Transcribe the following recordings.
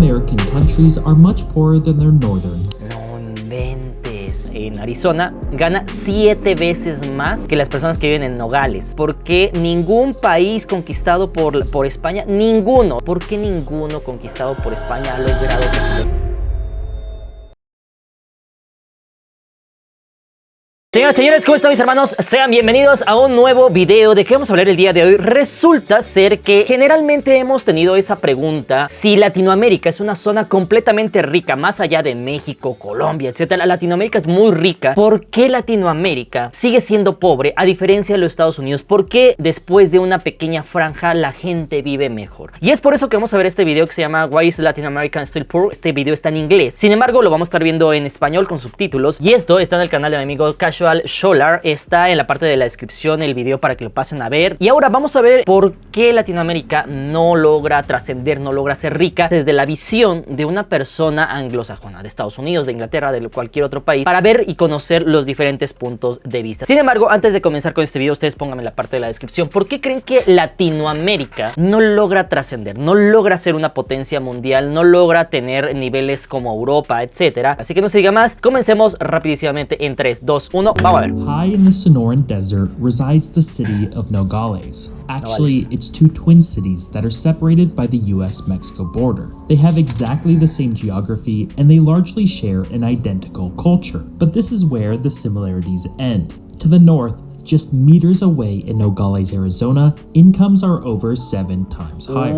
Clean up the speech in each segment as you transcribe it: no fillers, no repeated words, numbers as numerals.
American countries are much poorer than their northern. No inventes. En Arizona gana 7 veces más que las personas que viven en Nogales. ¿Por qué ningún país conquistado por España? Ninguno. ¿Por qué ninguno conquistado por España ha logrado trascender? Señoras y señores, ¿cómo están mis hermanos? Sean bienvenidos a un nuevo video. ¿De qué vamos a hablar el día de hoy? Resulta ser que generalmente hemos tenido esa pregunta: si Latinoamérica es una zona completamente rica, más allá de México, Colombia, etc. Latinoamérica es muy rica. ¿Por qué Latinoamérica sigue siendo pobre a diferencia de los Estados Unidos? ¿Por qué después de una pequeña franja la gente vive mejor? Y es por eso que vamos a ver este video que se llama Why is Latin American Still Poor? Este video está en inglés. Sin embargo, lo vamos a estar viendo en español con subtítulos. Y esto está en el canal de mi amigo Casual Scholar. Está en la parte de la descripción el video para que lo pasen a ver. Y ahora vamos a ver por qué Latinoamérica no logra trascender, no logra ser rica desde la visión de una persona anglosajona, de Estados Unidos, de Inglaterra, de cualquier otro país, para ver y conocer los diferentes puntos de vista. Sin embargo, antes de comenzar con este video, ustedes pónganme en la parte de la descripción por qué creen que Latinoamérica no logra trascender, no logra ser una potencia mundial, no logra tener niveles como Europa, etcétera. Así que no se diga más, comencemos rapidísimamente en 3, 2, 1. Vamos a ver. High in the Sonoran Desert resides the city of Nogales. Actually, it's two twin cities that are separated by the US-Mexico border. They have exactly the same geography and they largely share an identical culture. But this is where the similarities end. To the north, just meters away in Nogales, Arizona, incomes are over 7 times higher.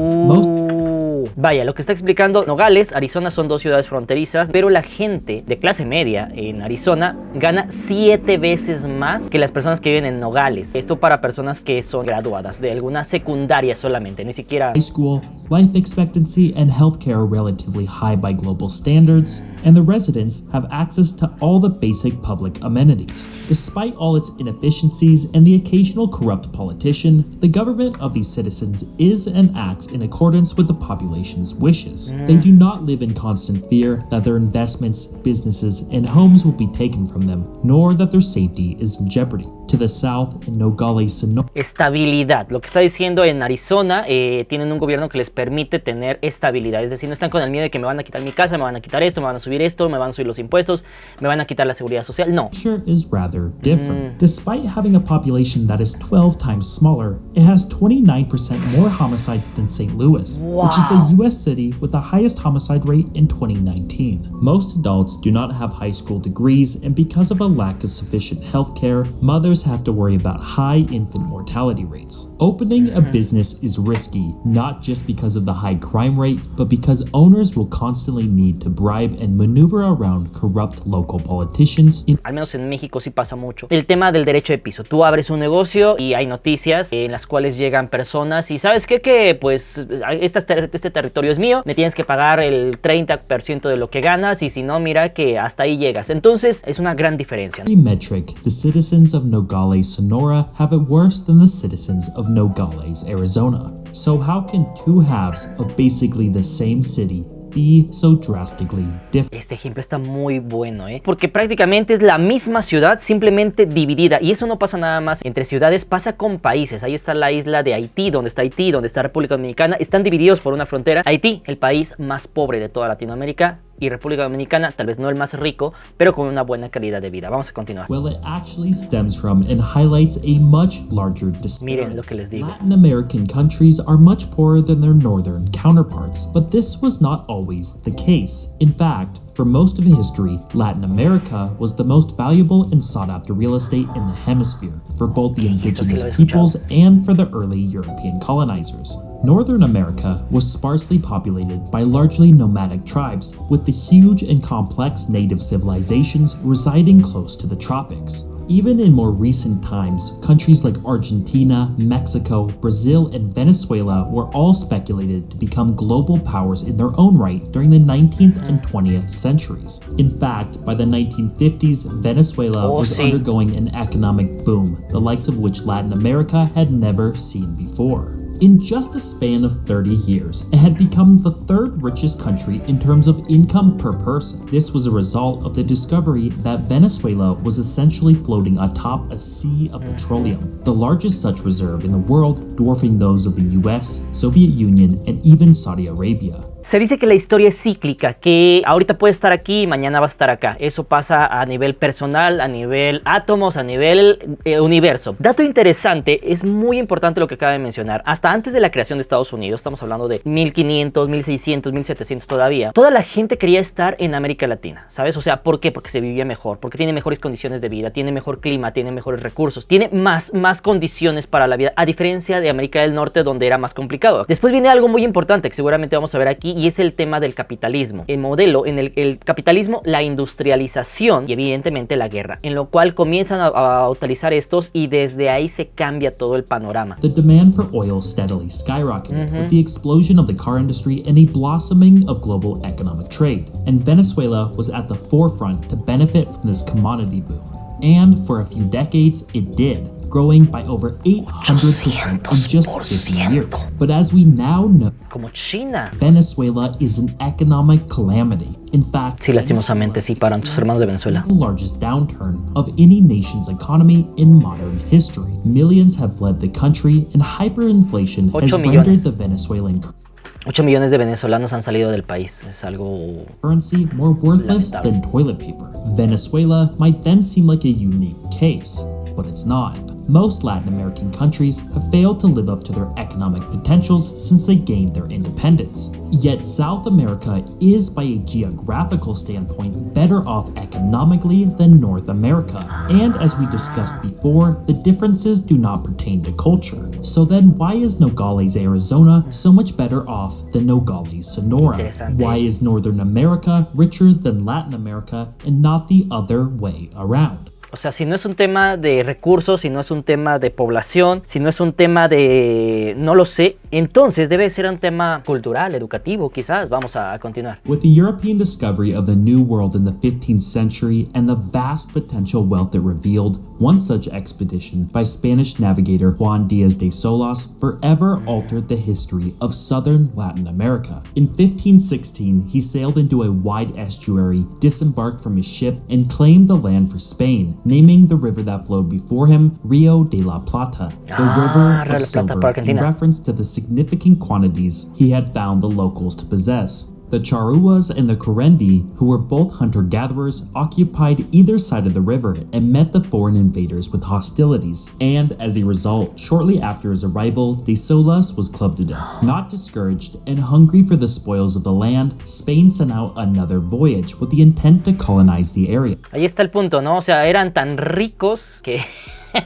Vaya, lo que está explicando Nogales, Arizona son dos ciudades fronterizas, pero la gente de clase media en Arizona gana 7 veces más que las personas que viven en Nogales. Esto para personas que son graduadas de alguna secundaria solamente, ni siquiera high school. Life expectancy and healthcare are relatively high by global standards, and the residents have access to all the basic public amenities. Despite all its inefficiencies and the occasional corrupt politician, the government of these citizens is and acts in accordance with the population's wishes. They do not live in constant fear that their investments, businesses, and homes will be taken from them, nor that their safety is in jeopardy. To the south, in Nogales, Sonora. Estabilidad. Lo que está diciendo en Arizona, tienen un gobierno que les permite tener estabilidad. Es decir, no están con el miedo de que me van a quitar mi casa, me van a quitar esto, me van a subir esto, me van a subir los impuestos, me van a quitar la seguridad social. No. Picture is rather different. Despite having a population that is 12 times smaller, it has 29% more homicides than St. Louis, which is the US city with the highest homicide rate in 2019. Most adults do not have high school degrees, and because of a lack of sufficient healthcare, mothers have to worry about high infant mortality rates. Opening a business is risky, not just because of the high crime rate, but because owners will constantly need to bribe and maneuver around corrupt local politicians. Al menos en México sí pasa mucho. El tema del derecho de piso. Tú abres un negocio y hay noticias en las cuales llegan personas y ¿sabes qué? Que pues este territorio es mío, me tienes que pagar el 30% de lo que ganas y si no, mira que hasta ahí llegas. Entonces es una gran diferencia. Metric, the citizens of Nogales, Sonora have it worse than the citizens of Nogales, Arizona. So how can two halves of basically the same city be so drastically different? Este ejemplo está muy bueno, porque prácticamente es la misma ciudad, simplemente dividida. Y eso no pasa nada más entre ciudades, pasa con países. Ahí está la isla de Haití, donde está República Dominicana. Están divididos por una frontera. Haití, el país más pobre de toda Latinoamérica, y República Dominicana, tal vez no el más rico, pero con una buena calidad de vida. Vamos a continuar. Well, it actually stems from and highlights a much larger disparity. Miren lo que les digo. Latin American countries are much poorer than their northern counterparts, but this was not always the case. In fact, for most of history, Latin America was the most valuable and sought-after real estate in the hemisphere for both the indigenous peoples and for the early European colonizers. Northern America was sparsely populated by largely nomadic tribes, with the huge and complex native civilizations residing close to the tropics. Even in more recent times, countries like Argentina, Mexico, Brazil, and Venezuela were all speculated to become global powers in their own right during the 19th and 20th centuries. In fact, by the 1950s, Venezuela was undergoing an economic boom, the likes of which Latin America had never seen before. In just a span of 30 years, it had become the third richest country in terms of income per person. This was a result of the discovery that Venezuela was essentially floating atop a sea of petroleum, the largest such reserve in the world, dwarfing those of the US, Soviet Union, and even Saudi Arabia. Se dice que la historia es cíclica, que ahorita puede estar aquí y mañana va a estar acá. Eso pasa a nivel personal, a nivel átomos, a nivel universo. Dato interesante, es muy importante lo que acaba de mencionar. Hasta antes de la creación de Estados Unidos, estamos hablando de 1500, 1600, 1700 todavía, toda la gente quería estar en América Latina, ¿sabes? O sea, ¿por qué? Porque se vivía mejor, porque tiene mejores condiciones de vida, tiene mejor clima, tiene mejores recursos, tiene más condiciones para la vida, a diferencia de América del Norte, donde era más complicado. Después viene algo muy importante que seguramente vamos a ver aquí, y es el tema del capitalismo. El modelo en el capitalismo, la industrialización y evidentemente la guerra, en lo cual comienzan a utilizar estos y desde ahí se cambia todo el panorama. The demand for oil steadily skyrocketed with the explosion of the car industry and a blossoming of global economic trade, and Venezuela was at the forefront to benefit from this commodity boom. And for a few decades, it did, growing by over 800% in just 50 years. But as we now know, Como China. Venezuela is an economic calamity. In fact, Sí, lastimosamente sí, para nuestros hermanos de Venezuela. the largest downturn of any nation's economy in modern history. Millions have fled the country, and hyperinflation has 8 rendered millones. the Venezuelan 8 millones de venezolanos han salido del país. Es algo... currency more worthless Lamentable. than toilet paper. Venezuela might then seem like a unique case, but it's not. Most Latin American countries have failed to live up to their economic potentials since they gained their independence. Yet South America is, by a geographical standpoint, better off economically than North America. And as we discussed before, the differences do not pertain to culture. So then why is Nogales, Arizona so much better off than Nogales, Sonora? Interesante. Why is Northern America richer than Latin America and not the other way around? O sea, si no es un tema de recursos, si no es un tema de población, si no es un tema de... no lo sé, entonces debe ser un tema cultural, educativo, quizás. Vamos a continuar. With the European discovery of the New World in the 15th century and the vast potential wealth it revealed, one such expedition by Spanish navigator Juan Díaz de Solás forever altered the history of southern Latin America. In 1516, he sailed into a wide estuary, disembarked from his ship, and claimed the land for Spain, naming the river that flowed before him Rio de la Plata, the Rio de river la of Plata silver, para in Argentina. reference to the significant quantities he had found the locals to possess. The Charruas and the Kurendi, who were both hunter-gatherers, occupied either side of the river and met the foreign invaders with hostilities. And as a result, shortly after his arrival, De Solas was clubbed to death. Not discouraged and hungry for the spoils of the land, Spain sent out another voyage with the intent to colonize the area. Ahí está el punto, ¿no? O sea, eran tan ricos que...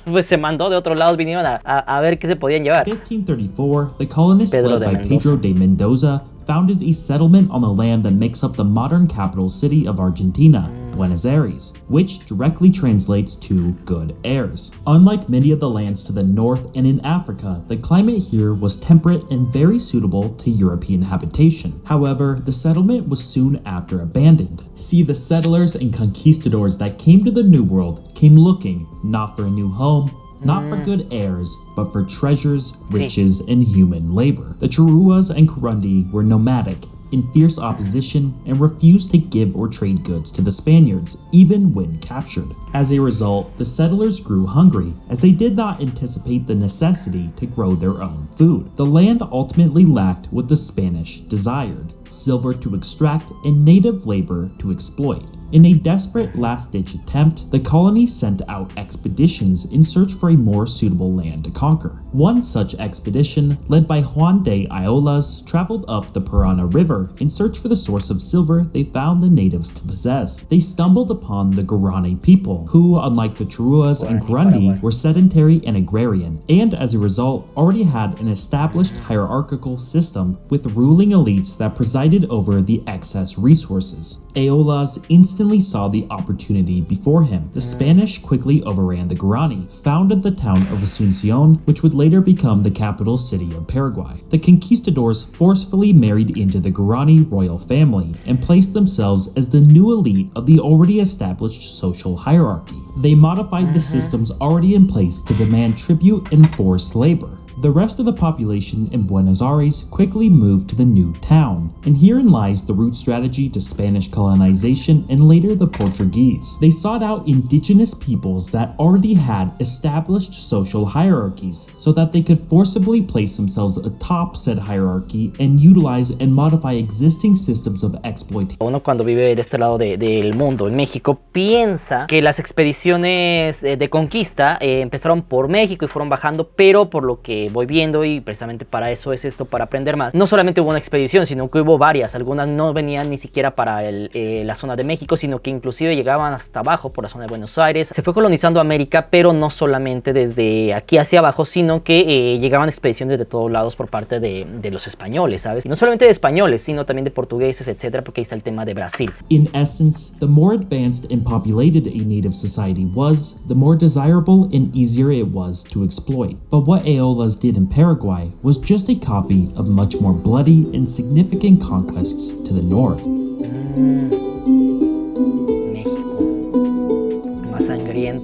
pues se mandó de otros lados, vinieron a ver qué se podían llevar. 1534, the colonists Pedro led de by Mendoza. Pedro de Mendoza founded a settlement on the land that makes up the modern capital city of Argentina, Buenos Aires, which directly translates to good airs. Unlike many of the lands to the north and in Africa, the climate here was temperate and very suitable to European habitation. However, the settlement was soon after abandoned. See, the settlers and conquistadors that came to the New World came looking not for a new home, not for good heirs, but for treasures, riches, and human labor. The Charruas and Kurundi were nomadic, in fierce opposition, and refused to give or trade goods to the Spaniards, even when captured. As a result, the settlers grew hungry, as they did not anticipate the necessity to grow their own food. The land ultimately lacked what the Spanish desired: silver to extract and native labor to exploit. In a desperate last-ditch attempt, the colony sent out expeditions in search for a more suitable land to conquer. One such expedition, led by Juan de Ayolas, traveled up the Parana River in search for the source of silver they found the natives to possess. They stumbled upon the Guarani people, who, unlike the Charruas and Kurundi, were sedentary and agrarian, and as a result, already had an established hierarchical system with ruling elites that presided over the excess resources. Ayolas instantly saw the opportunity before him. The Spanish quickly overran the Guarani, founded the town of Asuncion, which would later become the capital city of Paraguay. The conquistadors forcefully married into the Guarani royal family and placed themselves as the new elite of the already established social hierarchy. They modified the systems already in place to demand tribute and forced labor. The rest of the population in Buenos Aires quickly moved to the new town, and herein lies the root strategy to Spanish colonization and later the Portuguese. They sought out indigenous peoples that already had established social hierarchies so that they could forcibly place themselves atop said hierarchy and utilize and modify existing systems of exploitation. Uno cuando vive de este lado del mundo, en México, piensa que las expediciones de conquista empezaron por México y fueron bajando, pero por lo que voy viendo, y precisamente para eso es esto, para aprender más, no solamente hubo una expedición, sino que hubo varias. Algunas no venían ni siquiera para la zona de México, sino que inclusive llegaban hasta abajo por la zona de Buenos Aires. Se fue colonizando América, pero no solamente desde aquí hacia abajo, sino que llegaban expediciones de todos lados por parte de los españoles, ¿sabes? Y no solamente de españoles, sino también de portugueses, etcétera, porque ahí está el tema de Brasil. In essence, the more advanced and populated a native society was, the more desirable and easier it was to exploit. But what Aeolas did in Paraguay was just a copy of much more bloody and significant conquests to the north.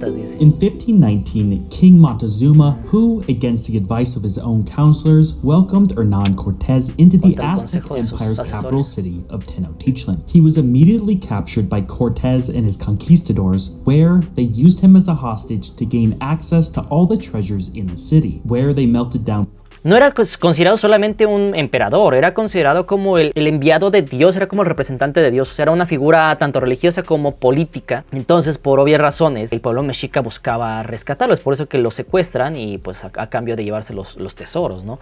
Dice. In 1519, King Montezuma, who, against the advice of his own counselors, welcomed Hernán Cortés into the Aztec Empire's capital city of Tenochtitlan. He was immediately captured by Cortés and his conquistadors, where they used him as a hostage to gain access to all the treasures in the city, where they melted down. No era considerado solamente un emperador, era considerado como el enviado de Dios, era como el representante de Dios, o sea, era una figura tanto religiosa como política. Entonces, por obvias razones, el pueblo mexica buscaba rescatarlo, es por eso que lo secuestran y pues a cambio de llevarse los tesoros, ¿no?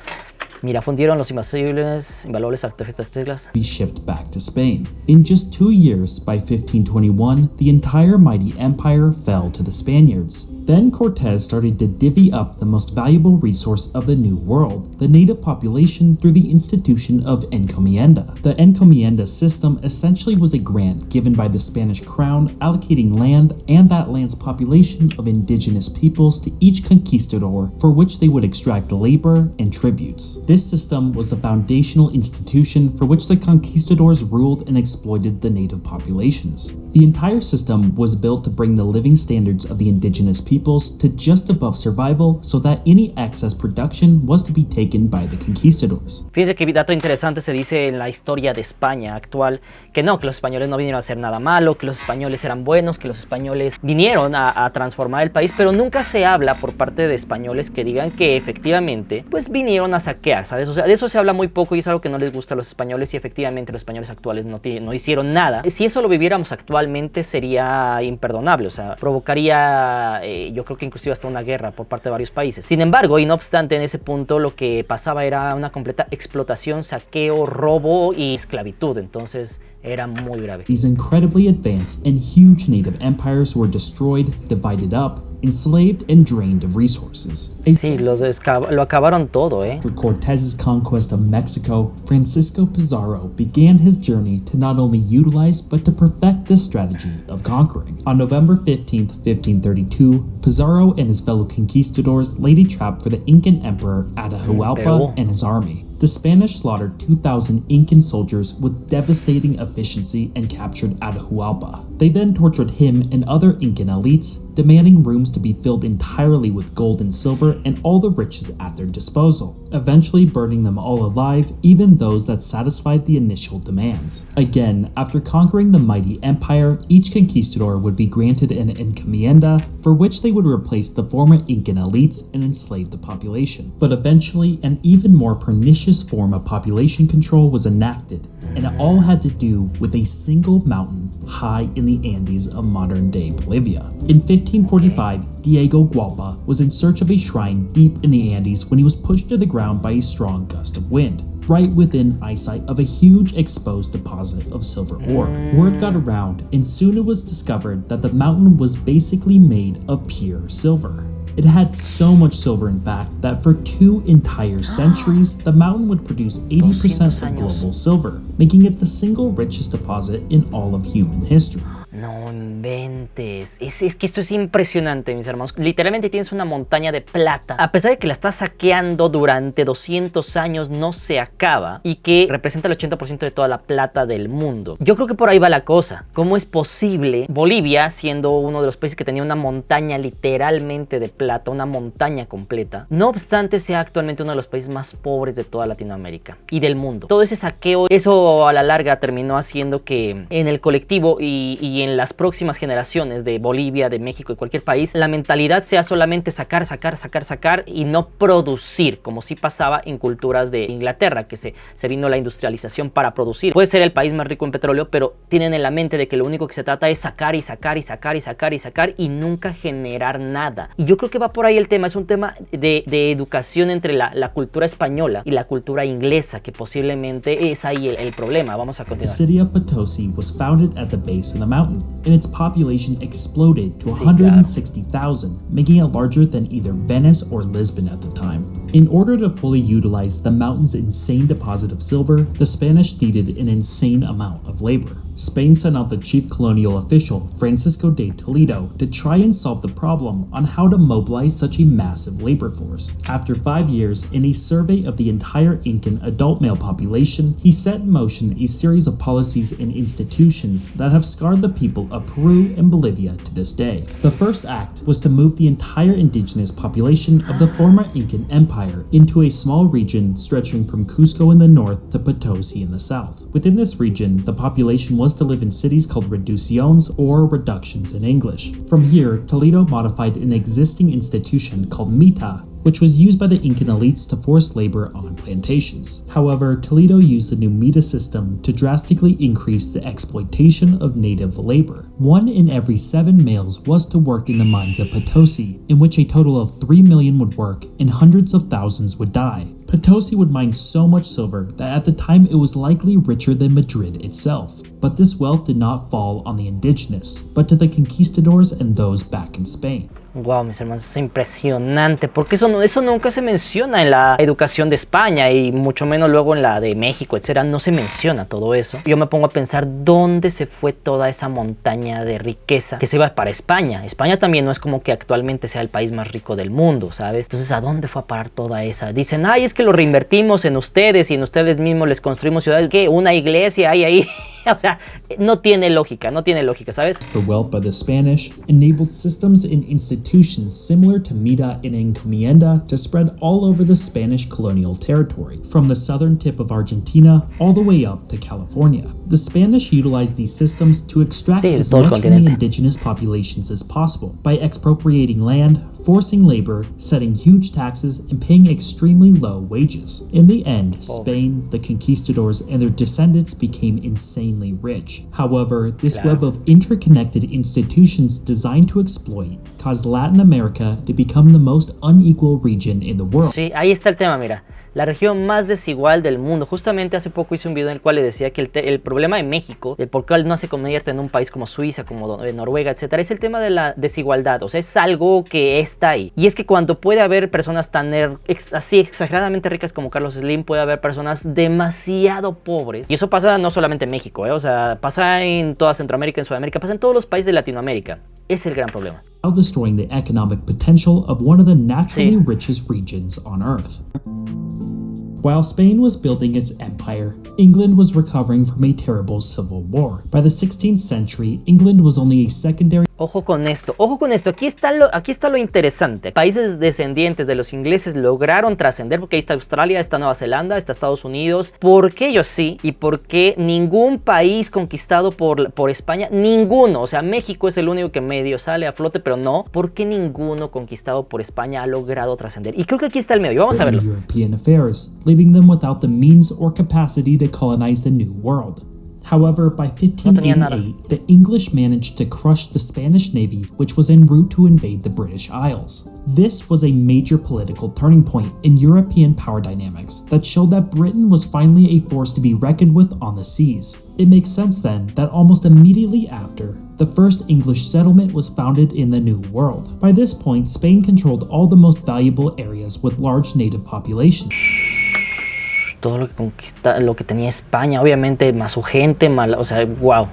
Mira, fundieron los invaluables artefactos. Be shipped back to Spain. In just 2 years, by 1521, the entire mighty empire fell to the Spaniards. Then Cortés started to divvy up the most valuable resource of the New World, the native population, through the institution of encomienda. The encomienda system essentially was a grant given by the Spanish crown allocating land and that land's population of indigenous peoples to each conquistador, for which they would extract labor and tributes. This system was the foundational institution for which the conquistadors ruled and exploited the native populations. The entire system was built to bring the living standards of the indigenous peoples to just above survival so that any excess production was to be taken by the conquistadors. Fíjense que dato interesante se dice en la historia de España actual, que no, que los españoles no vinieron a hacer nada malo, que los españoles eran buenos, que los españoles vinieron a transformar el país, pero nunca se habla por parte de españoles que digan que efectivamente pues vinieron a saquear, ¿sabes? O sea, de eso se habla muy poco y es algo que no les gusta a los españoles, y efectivamente los españoles actuales no hicieron nada. Si eso lo viviéramos actualmente sería imperdonable, o sea, provocaría yo creo que inclusive hasta una guerra por parte de varios países. Sin embargo, y no obstante, en ese punto lo que pasaba era una completa explotación, saqueo, robo y esclavitud, entonces era muy grave. These incredibly advanced and huge native empires were destroyed, divided up, enslaved, and drained of resources. Sí, lo acabaron todo, After Cortez's conquest of Mexico, Francisco Pizarro began his journey to not only utilize but to perfect this strategy of conquering. On November 15th, 1532, Pizarro and his fellow conquistadors laid a trap for the Incan emperor Atahualpa and his army. The Spanish slaughtered 2,000 Incan soldiers with devastating efficiency and captured Atahualpa. They then tortured him and other Incan elites, demanding rooms to be filled entirely with gold and silver and all the riches at their disposal, eventually burning them all alive, even those that satisfied the initial demands. Again, after conquering the mighty empire, each conquistador would be granted an encomienda, for which they would replace the former Incan elites and enslave the population. But eventually, an even more pernicious form of population control was enacted, and it all had to do with a single mountain high in the Andes of modern-day Bolivia. In 1545, Diego Gualpa was in search of a shrine deep in the Andes when he was pushed to the ground by a strong gust of wind, right within eyesight of a huge exposed deposit of silver ore. Word got around, and soon it was discovered that the mountain was basically made of pure silver. It had so much silver, in fact, that for 2 entire centuries, the mountain would produce 80% of global silver, making it the single richest deposit in all of human history. No inventes. Es que esto es impresionante, mis hermanos. Literalmente tienes una montaña de plata. A pesar de que la estás saqueando durante 200 años, no se acaba. Y que representa el 80% de toda la plata del mundo. Yo creo que por ahí va la cosa. ¿Cómo es posible Bolivia, siendo uno de los países que tenía una montaña literalmente de plata, una montaña completa, no obstante sea actualmente uno de los países más pobres de toda Latinoamérica y del mundo? Todo ese saqueo, eso a la larga terminó haciendo que en el colectivo y en las próximas generaciones de Bolivia, de México y cualquier país, la mentalidad sea solamente sacar y no producir, como sí pasaba en culturas de Inglaterra, que se vino la industrialización para producir. Puede ser el país más rico en petróleo, pero tienen en la mente de que lo único que se trata es sacar y nunca generar nada. Y yo creo que va por ahí el tema. Es un tema de educación entre la cultura española y la cultura inglesa, que posiblemente es ahí el problema. Vamos a The continuar. city of Potosi was founded at the base of the mountain, and its population exploded to Sí, claro. 160,000, making it larger than either Venice or Lisbon at the time. In order to fully utilize the mountain's insane deposit of silver, the Spanish needed an insane amount of labor. Spain sent out the chief colonial official, Francisco de Toledo, to try and solve the problem on how to mobilize such a massive labor force. After 5 years, in a survey of the entire Incan adult male population, he set in motion a series of policies and institutions that have scarred the people of Peru and Bolivia to this day. The first act was to move the entire indigenous population of the former Incan Empire into a small region stretching from Cusco in the north to Potosi in the south. Within this region, the population was to live in cities called reducciones, or reductions in English. From here, Toledo modified an existing institution called Mita, which was used by the Incan elites to force labor on plantations. However, Toledo used the new Mita system to drastically increase the exploitation of native labor. 1 in every 7 males was to work in the mines of Potosi, in which a total of 3 million would work and hundreds of thousands would die. Potosi would mine so much silver that at the time it was likely richer than Madrid itself. But this wealth did not fall on the indigenous, but to the conquistadors and those back in Spain. Wow, mis hermanos, es impresionante, porque eso nunca se menciona en la educación de España y mucho menos luego en la de México, etcétera. No se menciona todo eso. Yo me pongo a pensar dónde se fue toda esa montaña de riqueza que se iba para España. España también no es como que actualmente sea el país más rico del mundo, ¿sabes? Entonces, ¿a dónde fue a parar toda esa? Dicen, ay, es que lo reinvertimos en ustedes y en ustedes mismos les construimos ciudades. ¿Qué? Una iglesia hay ahí. O sea, no tiene lógica, ¿sabes? The wealth by the Spanish enabled systems and institutions similar to Mita and Encomienda to spread all over the Spanish colonial territory, from the southern tip of Argentina all the way up to California. The Spanish utilized these systems to extract Sí, de as todo el much from the continente. indigenous populations as possible by expropriating land, forcing labor, setting huge taxes, and paying extremely low wages. In the end, Spain, the conquistadors, and their descendants became insanely rich. However, this Claro. web of interconnected institutions designed to exploit caused Latin America to become the most unequal region in the world. Sí, ahí está el tema, mira. La región más desigual del mundo. Justamente hace poco hice un video en el cual le decía que el problema de México, el por qué no se convierte en un país como Suiza, como Noruega, etcétera, es el tema de la desigualdad. O sea, es algo que está ahí. Y es que cuando puede haber personas tan así exageradamente ricas como Carlos Slim, puede haber personas demasiado pobres. Y eso pasa no solamente en México, o sea, pasa en toda Centroamérica, en Sudamérica, pasa en todos los países de Latinoamérica. Es el gran problema. While destroying the economic potential of one of the naturally Sí. richest regions on Earth. While Spain was building its empire, England was recovering from a terrible civil war. By the 16th century, England was only a secondary Ojo con esto, aquí está lo interesante. Países descendientes de los ingleses lograron trascender, porque ahí está Australia, está Nueva Zelanda, está Estados Unidos. ¿Por qué ellos sí? ¿Y por qué ningún país conquistado por España? Ninguno, o sea, México es el único que medio sale a flote, pero no. ¿Por qué ninguno conquistado por España ha logrado trascender? Y creo que aquí está el medio, vamos a verlo. European affairs, leaving them without the means or capacity to colonize the New World. However, by tenía nada. 1588, the English managed to crush the Spanish navy, which was en route to invade the British Isles. This was a major political turning point in European power dynamics that showed that Britain was finally a force to be reckoned with on the seas. It makes sense then that almost immediately after, the first English settlement was founded in the New World. By this point, Spain controlled all the most valuable areas with large native populations. Todo lo que tenía España, obviamente, más su gente, o sea, wow.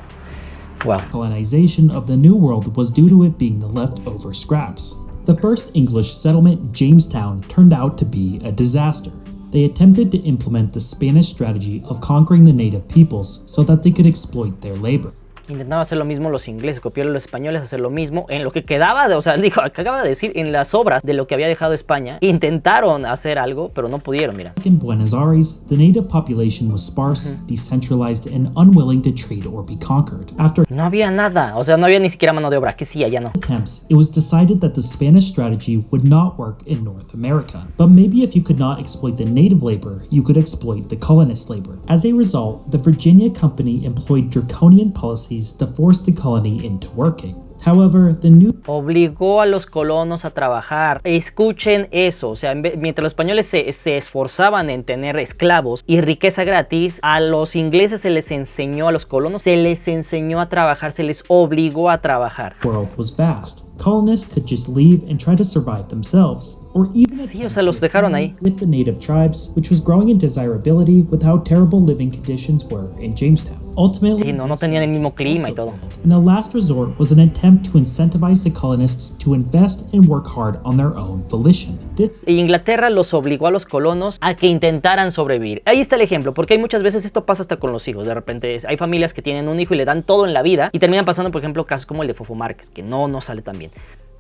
Wow. Colonization of the New World was due to it being the leftover scraps. The first English settlement, Jamestown, turned out to be a disaster. They attempted to implement the Spanish strategy of conquering the native peoples so that they could exploit their labor. Intentaban hacer lo mismo los ingleses, copiar a los españoles, hacer lo mismo en lo que quedaba, o sea, dijo, acaba de decir, en las obras de lo que había dejado España. Intentaron hacer algo, pero no pudieron, mira. In Buenos Aires, the native population was sparse, decentralized, and unwilling to trade or be conquered. After No había nada, o sea, no había ni siquiera mano de obra, que sí, allá no. attempts, it was decided that the Spanish strategy would not work in North America. But maybe if you could not exploit the native labor, you could exploit the colonist labor. As a result, the Virginia Company employed draconian policies to force the colony into working. However, the new Obligó a los colonos a trabajar. Escuchen eso, o sea, mientras los españoles se esforzaban en tener esclavos y riqueza gratis, a los ingleses se les enseñó, a los colonos se les enseñó a trabajar, se les obligó a trabajar. world was vast. Colonists could just leave and try to survive themselves, or even Sí, o sea, los dejaron ahí. with the native tribes, which was growing in desirability with how terrible living conditions were in Jamestown. Ultimately, Sí, no tenían el mismo clima y todo. and the last resort was an attempt to incentivize the colonists to invest and work hard on their own volition. This Inglaterra los obligó a los colonos a que intentaran sobrevivir. Ahí está el ejemplo, porque hay muchas veces esto pasa hasta con los hijos. De repente hay familias que tienen un hijo y le dan todo en la vida y terminan pasando, por ejemplo, casos como el de Fofo Márquez, que no sale tan bien.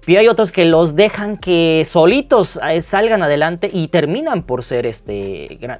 Y hay otros que los dejan que solitos salgan adelante y terminan por ser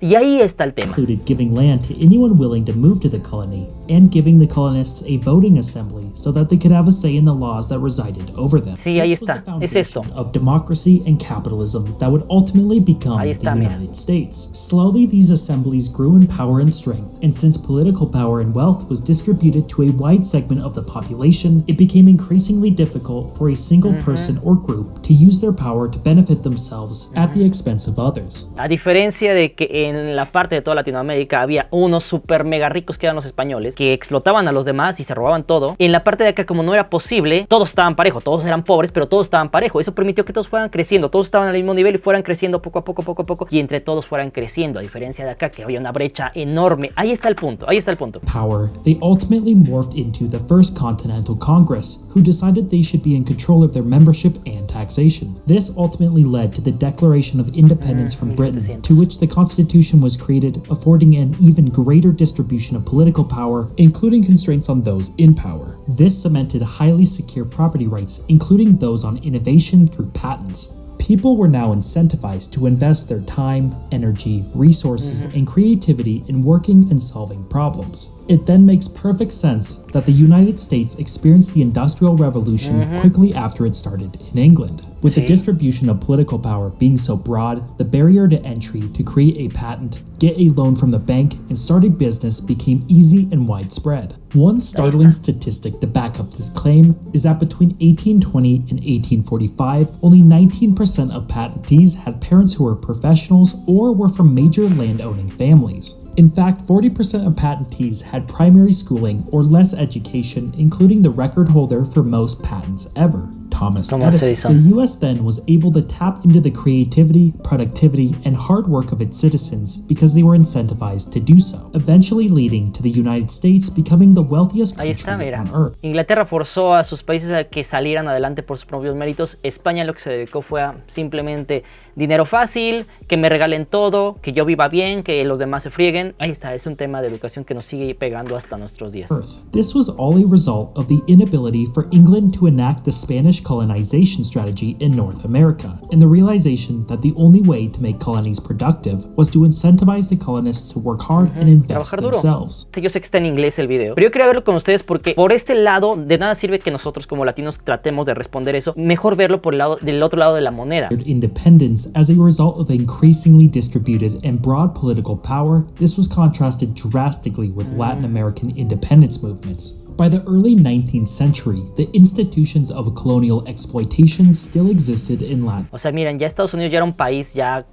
Y ahí está el tema. included giving land to anyone willing to move to the colony and giving the colonists a voting assembly so that they could have a say in the laws that resided over them. Sí, ahí This was está. the Es esto. foundation of democracy and capitalism that would ultimately become Ahí está, the mira. United States. Slowly, these assemblies grew in power and strength, and since political power and wealth was distributed to a wide segment of the population, it became increasingly difficult for a single person or group to use their power to benefit themselves at the expense of others. A diferencia de que en la parte de toda Latinoamérica había unos super mega ricos que eran los españoles, que explotaban a los demás y se robaban todo, en la parte de acá, como no era posible, todos estaban parejo, todos eran pobres, pero todos estaban parejo. Eso permitió que todos fueran creciendo, todos estaban al mismo nivel y fueran creciendo poco a poco, y entre todos fueran creciendo, a diferencia de acá, que había una brecha enorme. Ahí está el punto, ahí está el punto. Power, they ultimately morphed into the First Continental Congress, who decided they should be in control of their membership and taxation. This ultimately led to the Declaration of Independence from Britain, 1700. to which the Constitution was created, affording an even greater distribution of political power, including constraints on those in power. This cemented highly secure property rights, including those on innovation through patents. People were now incentivized to invest their time, energy, resources, and creativity in working and solving problems. It then makes perfect sense that the United States experienced the Industrial Revolution quickly after it started in England. With the Sí. distribution of political power being so broad, the barrier to entry to create a patent, get a loan from the bank, and start a business became easy and widespread. One startling statistic to back up this claim is that between 1820 and 1845, only 19% of patentees had parents who were professionals or were from major land-owning families. In fact, 40% of patentees had primary schooling or less education, including the record holder for most patents ever, Thomas Thomas Edison. Edison. The US then was able to tap into the creativity, productivity, and hard work of its citizens because they were incentivized to do so, eventually leading to the United States becoming the wealthiest Ahí está, country mira. on earth. Inglaterra forzó a sus países a que salieran adelante por sus propios méritos. España lo que se dedicó fue a simplemente dinero fácil, que me regalen todo, que yo viva bien, que los demás se frieguen. Ahí está, es un tema de educación que nos sigue pegando hasta nuestros días. This was all a result of the inability for England to enact the Spanish colonization strategy in North America, and the realization that the only way to make colonies productive was to incentivize the colonists to work hard and invest Trabajar duro. themselves. Yo sé que está en inglés el video, pero yo quería verlo con ustedes porque por este lado de nada sirve que nosotros como latinos tratemos de responder eso. Mejor verlo por el lado, del otro lado de la moneda. Independence as a result of increasingly distributed and broad political power, this was contrasted drastically with Latin American independence movements. By the early 19th century, the institutions of colonial exploitation still existed in Latin. O sea, miren, ya Estados Unidos ya era un país ya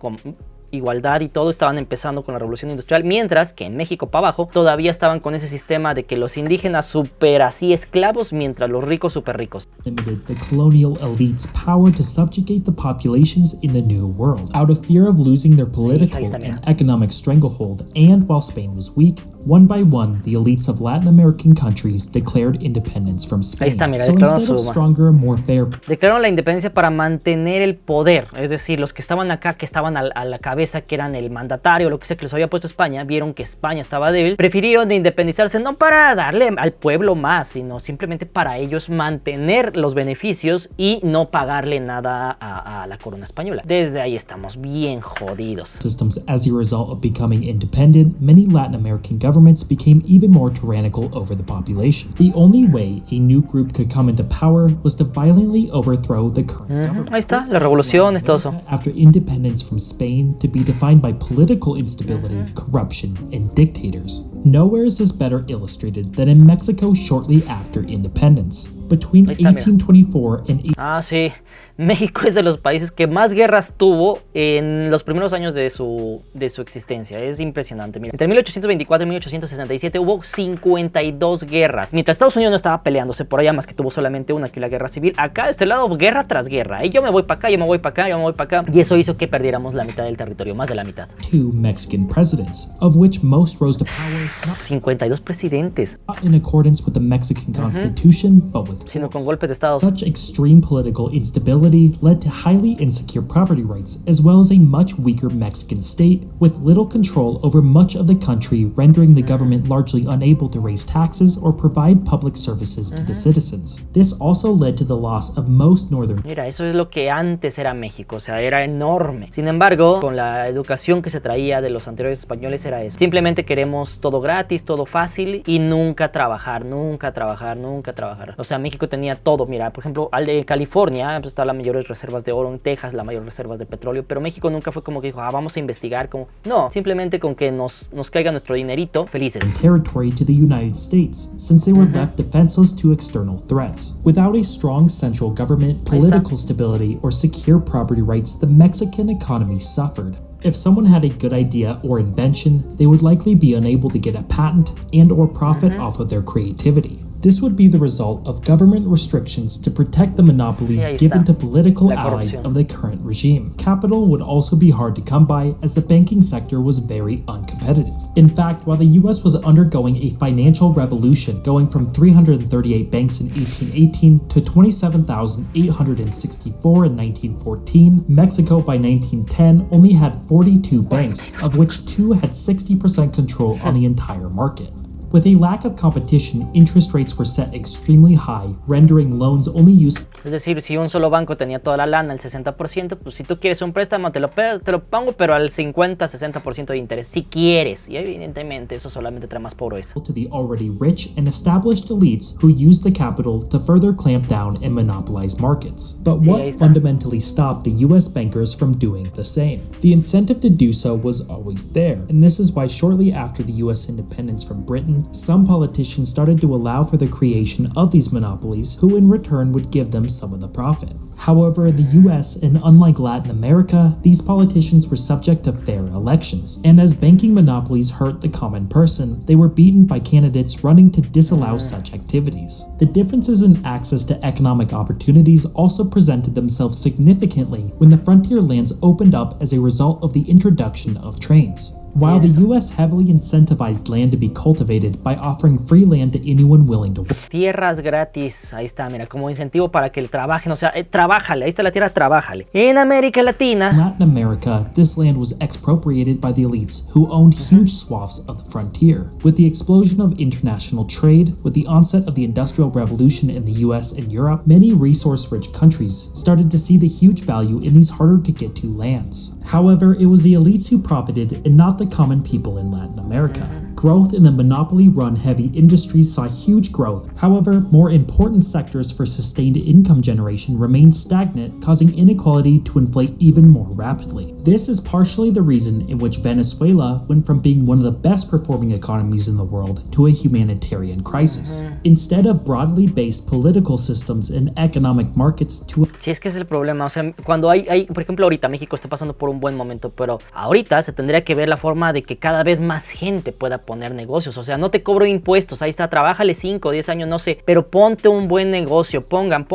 igualdad y todo, estaban empezando con la revolución industrial, mientras que en México para abajo todavía estaban con ese sistema de que los indígenas súper así esclavos, mientras los ricos súper ricos. Limited the colonial elite's power to subjugate the populations in the New World, out of fear of losing their political and economic stranglehold, and while Spain was weak, one by one, the elites of Latin American countries declared independence from Spain. Ahí está, mira, so instead of stronger, more fair... Declararon la independencia para mantener el poder, es decir, los que estaban acá, que estaban a la cabeza, que eran el mandatario, lo que sea que les había puesto España, vieron que España estaba débil, prefirieron de independizarse no para darle al pueblo más, sino simplemente para ellos mantener los beneficios y no pagarle nada a la corona española. Desde ahí estamos bien jodidos. Systems as a result of becoming independent, many Latin American governments became even more tyrannical over the population. The only way a new group could come into power was to violently overthrow the current government. Ahí está, la revolución, es todo eso. After independence from Spain to be defined by political instability, corruption, and dictators. Nowhere is this better illustrated than in Mexico shortly after independence. Between 1824 and... sí. México es de los países que más guerras tuvo en los primeros años de su existencia. Es impresionante. Mira, entre 1824 y 1867 hubo 52 guerras. Mientras Estados Unidos no estaba peleándose por allá, más que tuvo solamente una, que la guerra civil. Acá, de este lado, guerra tras guerra. Y yo me voy para acá, yo me voy para acá, yo me voy para acá. Y eso hizo que perdiéramos la mitad del territorio, más de la mitad. Two Mexican presidents, of which most rose to power 52 presidentes. Not in accordance with the Mexican Constitution, but with sino con golpes de estado. Such extreme political instability led to highly insecure property rights, as well as a much weaker Mexican state with little control over much of the country, rendering the government largely unable to raise taxes or provide public services to the citizens. This also led to the loss of most northern... Mira, eso es lo que antes era México, o sea, era enorme. Sin embargo, con la educación que se traía de los anteriores españoles era eso. Simplemente queremos todo gratis, todo fácil y nunca trabajar, nunca trabajar, nunca trabajar. O sea, México tenía todo. Mira, por ejemplo, al de California, pues está la mayores reservas de oro, en Texas las mayores reservas de petróleo, pero México nunca fue como que dijo, vamos a investigar, como no, simplemente con que nos caiga nuestro dinerito, felices. Territory to the United States, since they were left defenseless to external threats. Without a strong central government, political stability, or secure property rights, the Mexican economy suffered. If someone had a good idea or invention, they would likely be unable to get a patent and or profit off of their creativity. This would be the result of government restrictions to protect the monopolies given to political allies of the current regime. Capital would also be hard to come by, as the banking sector was very uncompetitive. In fact, while the US was undergoing a financial revolution, going from 338 banks in 1818 to 27,864 in 1914, Mexico by 1910 only had 42 banks, of which 2 had 60% control on the entire market. With a lack of competition, interest rates were set extremely high, rendering loans only useful. Es decir, si un solo banco tenía toda la lana, el 60%, pues si tú quieres un préstamo, te lo pongo, pero al 50-60% de interés, si quieres. Y evidentemente eso solamente trae más pobreza. To the already rich and established elites who used the capital to further clamp down and monopolize markets. But what fundamentally stopped the US bankers from doing the same? The incentive to do so was always there, and this is why shortly after the US independence from Britain, some politicians started to allow for the creation of these monopolies, who in return would give them some of the profit. However, the US, and unlike Latin America, these politicians were subject to fair elections, and as banking monopolies hurt the common person, they were beaten by candidates running to disallow such activities. The differences in access to economic opportunities also presented themselves significantly when the frontier lands opened up as a result of the introduction of trains. While the US heavily incentivized land to be cultivated by offering free land to anyone willing to work. Tierras gratis, ahí está, mira, como incentivo para que trabajen, o sea, trabájale, ahí está la tierra, trabájale. En América Latina. In Latin America, this land was expropriated by the elites who owned huge swaths of the frontier. With the explosion of international trade, with the onset of the Industrial Revolution in the US and Europe, many resource-rich countries started to see the huge value in these harder-to-get-to lands. However, it was the elites who profited and not the common people in Latin America. growth in the monopoly-run heavy industries saw huge growth. However, more important sectors for sustained income generation remained stagnant, causing inequality to inflate even more rapidly. This is partially the reason in which Venezuela went from being one of the best performing economies in the world to a humanitarian crisis. Instead of broadly based political systems and economic markets to Sí, es que es el problema, o sea, cuando hay, por ejemplo, ahorita México está pasando por un buen momento, pero ahorita se tendría que ver la forma de que cada vez más gente pueda poner negocios, o sea, no te cobro impuestos, ahí está, trabájale 5 o 10 años, no sé, pero ponte un buen negocio, pongan,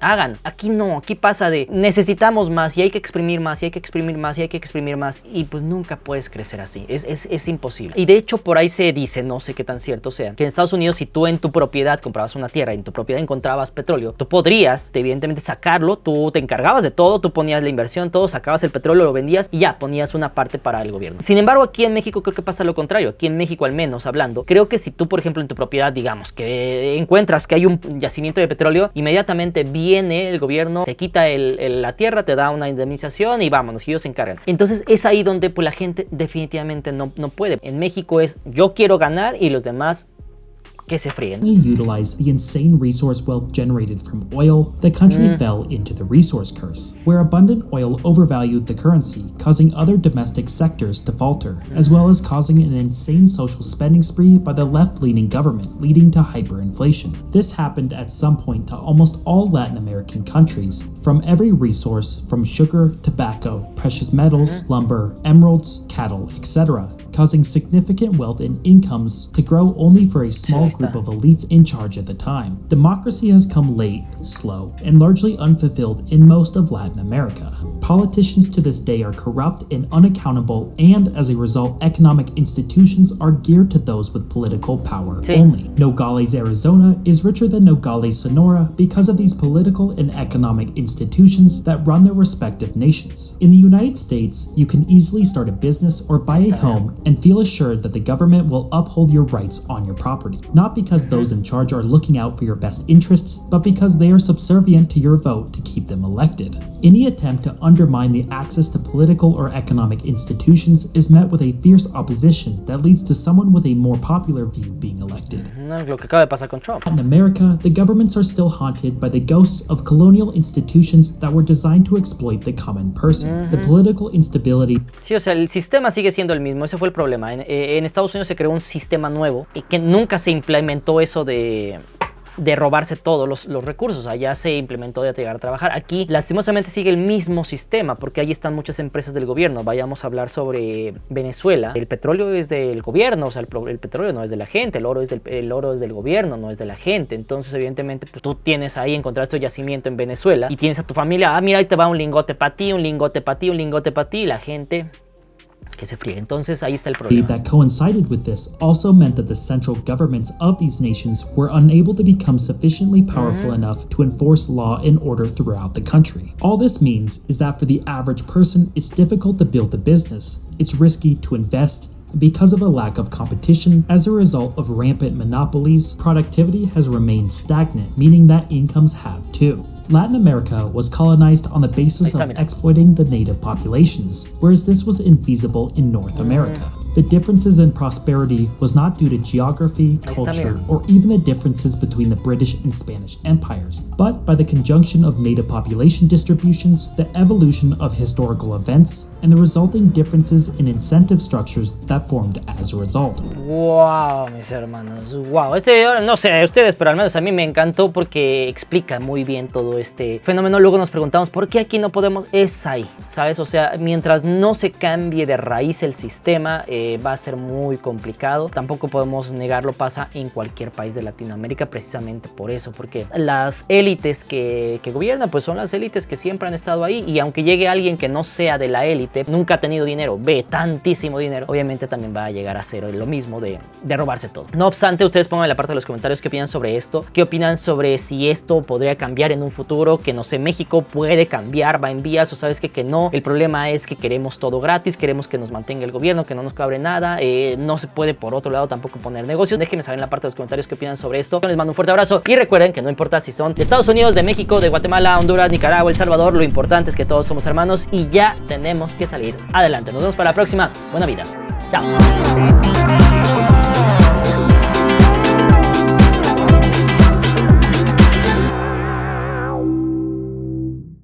hagan. Aquí no, aquí pasa de necesitamos más y hay que exprimir más y hay que exprimir más y hay que exprimir más y pues nunca puedes crecer así, es imposible. Y de hecho por ahí se dice, no sé qué tan cierto sea, que en Estados Unidos si tú en tu propiedad comprabas una tierra y en tu propiedad encontrabas petróleo, tú podrías evidentemente sacarlo, tú te encargabas de todo, tú ponías la inversión, todo, sacabas el petróleo, lo vendías y ya ponías una parte para el gobierno. Sin embargo, aquí en México creo que pasa lo contrario. Aquí en México, al menos hablando, creo que si tú, por ejemplo, en tu propiedad, digamos que encuentras que hay un yacimiento de petróleo, inmediatamente viene el gobierno, te quita la tierra, te da una indemnización y vámonos, y ellos se encargan. Entonces es ahí donde pues, la gente definitivamente no puede. En México es yo quiero ganar y los demás que se fríen. Utilize the insane resource wealth generated from oil, the country fell into the resource curse, where abundant oil overvalued the currency, causing other domestic sectors to falter, as well as causing an insane social spending spree by the left-leaning government, leading to hyperinflation. This happened at some point to almost all Latin American countries, from every resource from sugar, tobacco, precious metals, lumber, emeralds, cattle, etc., causing significant wealth and incomes to grow only for a small group of elites in charge at the time. Democracy has come late, slow, and largely unfulfilled in most of Latin America. Politicians to this day are corrupt and unaccountable, and as a result, economic institutions are geared to those with political power only. Nogales, Arizona is richer than Nogales, Sonora because of these political and economic institutions that run their respective nations. In the United States, you can easily start a business or buy a home and feel assured that the government will uphold your rights on your property, not because those in charge are looking out for your best interests, but because they are subservient to your vote to keep them elected. Any attempt to undermine the access to political or economic institutions is met with a fierce opposition that leads to someone with a more popular view being elected. No, lo que acaba de pasar con Trump. In America, the governments are still haunted by the ghosts of colonial institutions that were designed to exploit the common person. The political instability. Sí, o sea, el sistema sigue siendo el mismo, ese fue el problema. En Estados Unidos se creó un sistema nuevo y que nunca se implementó eso de robarse todos los recursos. Allá se implementó de llegar a trabajar. Aquí lastimosamente sigue el mismo sistema porque ahí están muchas empresas del gobierno. Vayamos a hablar sobre Venezuela. El petróleo es del gobierno, o sea, el petróleo no es de la gente, el oro es del gobierno, no es de la gente. Entonces evidentemente pues, tú tienes ahí, encontraste un yacimiento en Venezuela y tienes a tu familia, mira, ahí te va un lingote para ti, un lingote para ti, un lingote para ti, y la gente que se fríe. Entonces ahí está el problema. That coincided with this also meant that the central governments of these nations were unable to become sufficiently powerful enough to enforce law and order throughout the country. All this means is that for the average person, it's difficult to build a business. It's risky to invest. Because of a lack of competition, as a result of rampant monopolies, productivity has remained stagnant, meaning that incomes have too. Latin America was colonized on the basis of exploiting the native populations, whereas this was infeasible in North America. The differences in prosperity was not due to geography, culture, or even the differences between the British and Spanish empires, but by the conjunction of native population distributions, the evolution of historical events, and the resulting differences in incentive structures that formed as a result. Wow, mis hermanos, wow. No sé ustedes, pero al menos a mí me encantó porque explica muy bien todo este fenómeno. Luego nos preguntamos, ¿por qué aquí no podemos? Es ahí, ¿sabes? O sea, mientras no se cambie de raíz el sistema, va a ser muy complicado. Tampoco podemos negarlo, pasa en cualquier país de Latinoamérica precisamente por eso, porque las élites que gobiernan pues son las élites que siempre han estado ahí, y aunque llegue alguien que no sea de la élite, nunca ha tenido dinero, ve tantísimo dinero, obviamente también va a llegar a hacer lo mismo de robarse todo. No obstante, ustedes pongan en la parte de los comentarios qué opinan sobre esto, qué opinan sobre si esto podría cambiar en un futuro, que no sé, México puede cambiar, va en vías, o sabes que no. El problema es que queremos todo gratis, queremos que nos mantenga el gobierno, que no nos cobre nada, no se puede por otro lado tampoco poner negocios. Déjenme saber en la parte de los comentarios qué opinan sobre esto. Les mando un fuerte abrazo y recuerden que no importa si son de Estados Unidos, de México, de Guatemala, Honduras, Nicaragua, El Salvador, lo importante es que todos somos hermanos y ya tenemos que salir adelante. Nos vemos para la próxima. Buena vida. Chao.